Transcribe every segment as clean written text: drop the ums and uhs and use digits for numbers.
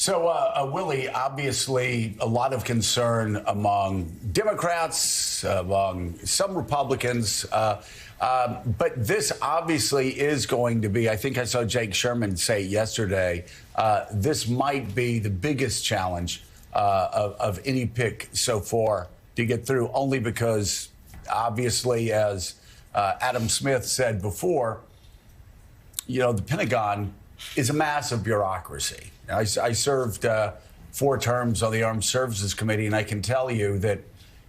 So, Willie, obviously a lot of concern among Democrats, among some Republicans. But this obviously is going to be, I think I saw Jake Sherman say yesterday, this might be the biggest challenge of any pick so far to get through, only because obviously, as Adam Smith said before, you know, the Pentagon is a massive bureaucracy. I served 4 terms on the Armed Services Committee, and I can tell you that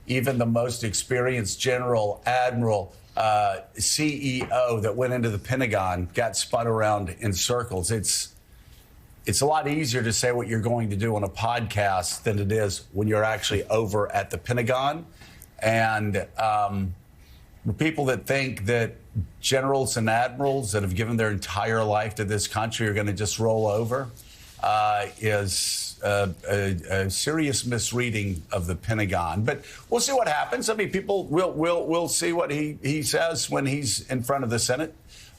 even the most experienced general, admiral, CEO that went into the Pentagon got spun around in circles. It's a lot easier to say what you're going to do on a podcast than it is when you're actually over at the Pentagon. And people that think that generals and admirals that have given their entire life to this country are going to just roll over is a serious misreading of the Pentagon. But we'll see what happens. I mean, people will see what he says when he's in front of the Senate.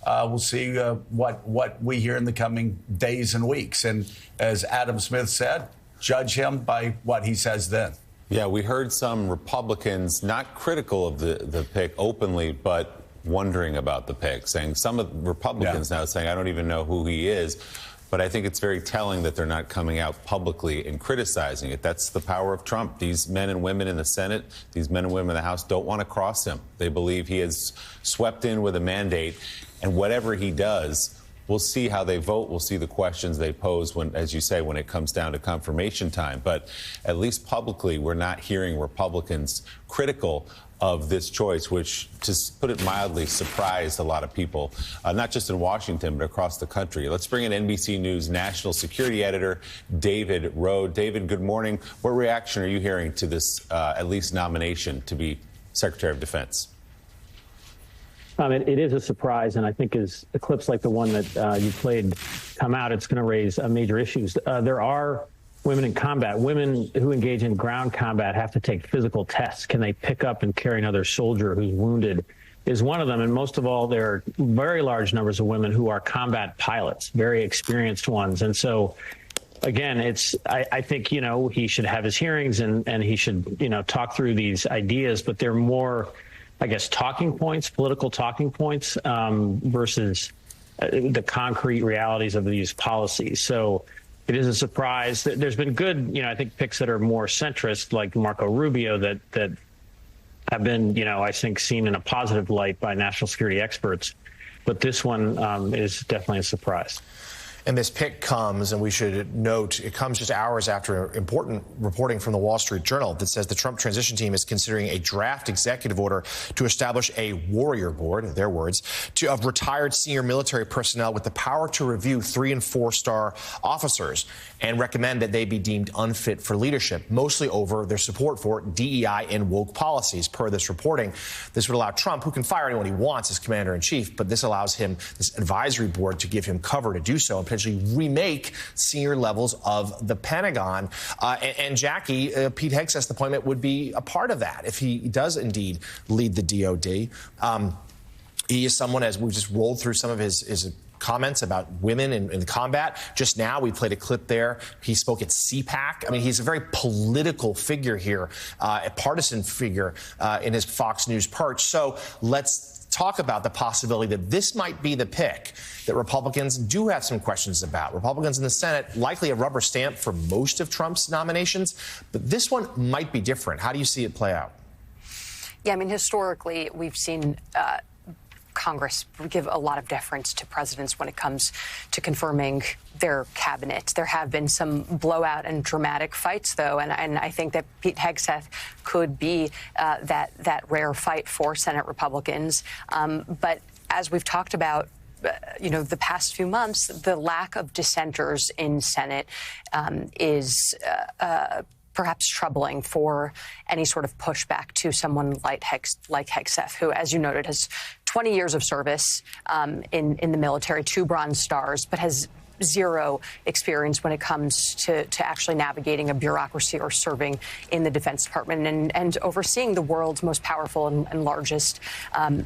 We'll see what we hear in the coming days and weeks. And as Adam Smith said, judge him by what he says then. Yeah, we heard some Republicans not critical of the pick openly, but wondering about the pick, saying some of the Republicans now saying, I don't even know who he is. But I think it's very telling that they're not coming out publicly and criticizing it. That's the power of Trump. These men and women in the Senate, these men and women in the House don't want to cross him. They believe he is swept in with a mandate. And whatever he does, we'll see how they vote. We'll see the questions they pose when, as you say, when it comes down to confirmation time. But at least publicly, we're not hearing Republicans critical of this choice, which, to put it mildly, surprised a lot of people, not just in Washington, but across the country. Let's bring in NBC News national security editor David Rohde. David, good morning. What reaction are you hearing to this, at least nomination to be Secretary of Defense? It is a surprise, and I think as clips like the one that you played come out, it's going to raise major issues. There are women in combat. Women who engage in ground combat have to take physical tests. Can they pick up and carry another soldier who's wounded is one of them. And most of all, there are very large numbers of women who are combat pilots, very experienced ones. And so, again, I think, you know, he should have his hearings and he should, you know, talk through these ideas, but they're more, I guess, talking points, political talking points versus the concrete realities of these policies. So it is a surprise. There's been good, you know, I think picks that are more centrist, like Marco Rubio, that have been, you know, I think seen in a positive light by national security experts. But this one is definitely a surprise. And this pick comes, and we should note, it comes just hours after important reporting from the Wall Street Journal that says the Trump transition team is considering a draft executive order to establish a warrior board, their words, of retired senior military personnel with the power to review 3- and 4-star officers and recommend that they be deemed unfit for leadership, mostly over their support for DEI and woke policies. Per this reporting, this would allow Trump, who can fire anyone he wants as commander-in-chief, but this allows him, this advisory board, to give him cover to do so and potentially remake senior levels of the Pentagon. And Jackie, Pete Hegseth's appointment would be a part of that if he does indeed lead the DOD. He is someone, as we've just rolled through some of his comments about women in combat. Just now, we played a clip there. He spoke at CPAC. I mean, he's a very political figure here, a partisan figure in his Fox News perch. So let's talk about the possibility that this might be the pick that Republicans do have some questions about. Republicans in the Senate likely a rubber stamp for most of Trump's nominations, but this one might be different. How do you see it play out? Yeah, I mean, historically, we've seen Congress give a lot of deference to presidents when it comes to confirming their cabinet. There have been some blowout and dramatic fights, though, and I think that Pete Hegseth could be that rare fight for Senate Republicans. But as we've talked about, you know, the past few months, the lack of dissenters in Senate is perhaps troubling for any sort of pushback to someone like Hegseth, who, as you noted, has 20 years of service in the military, 2 Bronze Stars, but has zero experience when it comes to actually navigating a bureaucracy or serving in the Defense Department and overseeing the world's most powerful and largest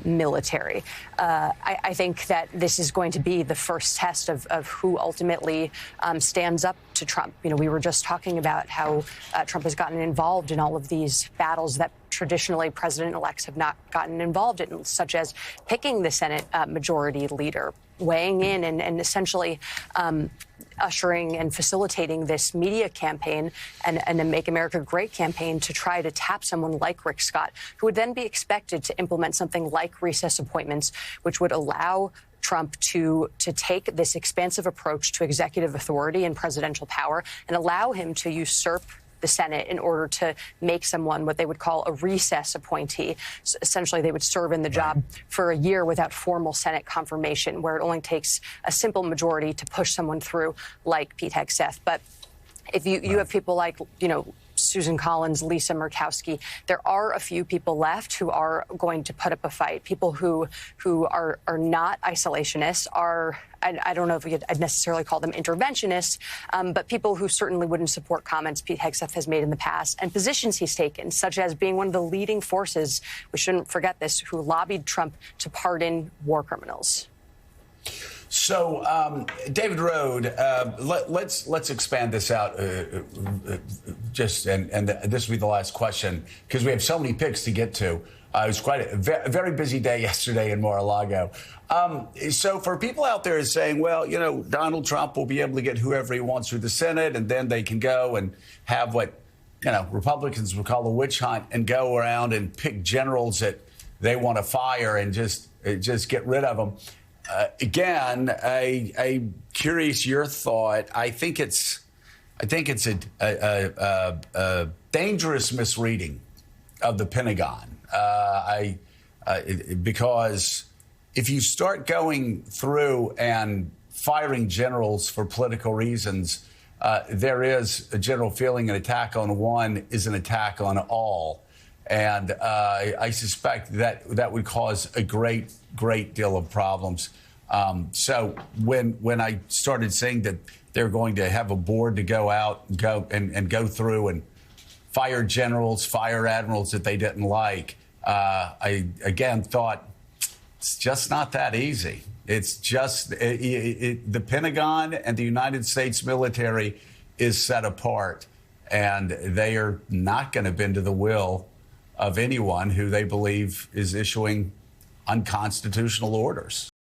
military. I think that this is going to be the first test of who ultimately stands up to Trump. You know, we were just talking about how Trump has gotten involved in all of these battles that traditionally president-elects have not gotten involved in, such as picking the Senate majority leader, weighing in and essentially ushering and facilitating this media campaign and a Make America Great campaign to try to tap someone like Rick Scott, who would then be expected to implement something like recess appointments, which would allow Trump to take this expansive approach to executive authority and presidential power and allow him to usurp the Senate in order to make someone what they would call a recess appointee. So essentially, they would serve in the job for a year without formal Senate confirmation, where it only takes a simple majority to push someone through, like Pete Hegseth. But if you have people like, you know, Susan Collins, Lisa Murkowski, there are a few people left who are going to put up a fight. People who are not isolationists, are, I don't know if I'd necessarily call them interventionists, but people who certainly wouldn't support comments Pete Hegseth has made in the past and positions he's taken, such as being one of the leading forces, we shouldn't forget this, who lobbied Trump to pardon war criminals. So, David Rohde, let's expand this out. And this will be the last question because we have so many picks to get to. It was quite a very busy day yesterday in Mar-a-Lago. So, for people out there saying, well, you know, Donald Trump will be able to get whoever he wants through the Senate, and then they can go and have what, you know, Republicans would call a witch hunt and go around and pick generals that they want to fire and just get rid of them. Again, a curious your thought. I think it's a dangerous misreading of the Pentagon. Because if you start going through and firing generals for political reasons, there is a general feeling an attack on one is an attack on all. And I suspect that would cause a great deal of problems. So when I started saying that they're going to have a board to go through and fire generals, fire admirals that they didn't like, I again thought it's just not that easy. It's just the Pentagon and the United States military is set apart, and they are not going to bend to the will of anyone who they believe is issuing unconstitutional orders.